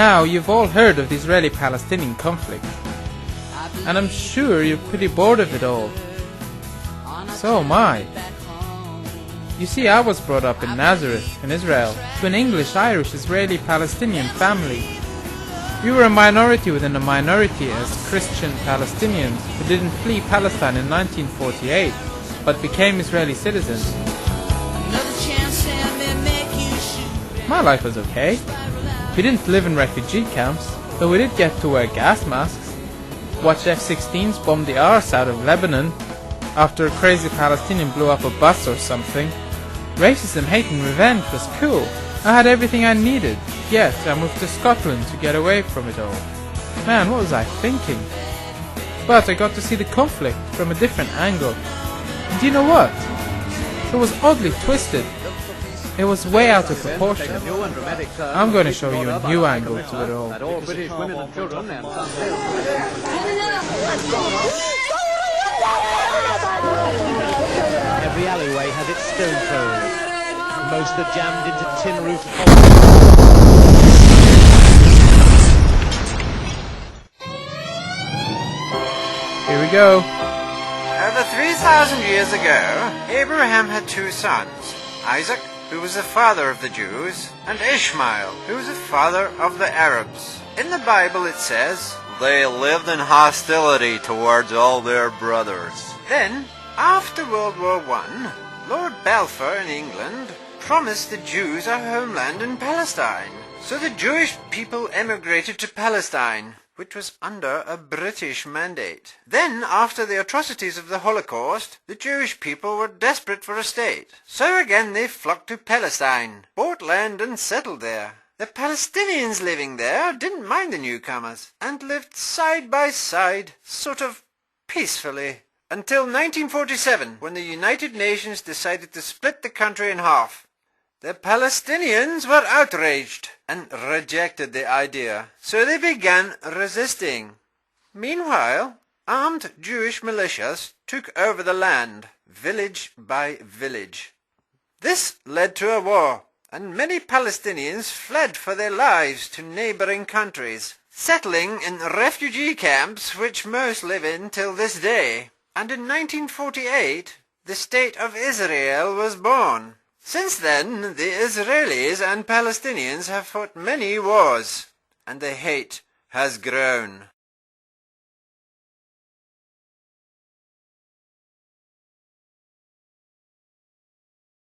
Now, you've all heard of the Israeli-Palestinian conflict, and I'm sure you're pretty bored of it all. So am I. You see, I was brought up in Nazareth, in Israel, to an English-Irish-Israeli-Palestinian family. We were a minority within a minority as Christian Palestinians who didn't flee Palestine in 1948, but became Israeli citizens. My life was okay. We didn't live in refugee camps, though we did get to wear gas masks, watch F-16s bomb the arse out of Lebanon after a crazy Palestinian blew up a bus or something. Racism, hate and revenge was cool. I had everything I needed, yet I moved to Scotland to get away from it all. Man, what was I thinking? But I got to see the conflict from a different angle. And do you know what? It was oddly twisted. It was way out of proportion. I'm going to show you a new angle to it all. Every alleyway has its stone throwers. Most are jammed into tin-roofed holes. Here we go. Over 3,000 years ago, Abraham had two sons, Isaac, who was the father of the Jews, and Ishmael, who was the father of the Arabs. In the Bible it says, they lived in hostility towards all their brothers. Then, after World War I, Lord Balfour in England promised the Jews a homeland in Palestine. So the Jewish people emigrated to Palestine, which was under a British mandate. Then, after the atrocities of the Holocaust, the Jewish people were desperate for a state. So again they flocked to Palestine, bought land and settled there. The Palestinians living there didn't mind the newcomers, and lived side by side, sort of peacefully, until 1947, when the United Nations decided to split the country in half. The Palestinians were outraged and rejected the idea, so they began resisting. Meanwhile, armed Jewish militias took over the land, village by village. This led to a war, and many Palestinians fled for their lives to neighboring countries, settling in refugee camps which most live in till this day. And in 1948, the State of Israel was born. Since then, the Israelis and Palestinians have fought many wars, and the hate has grown.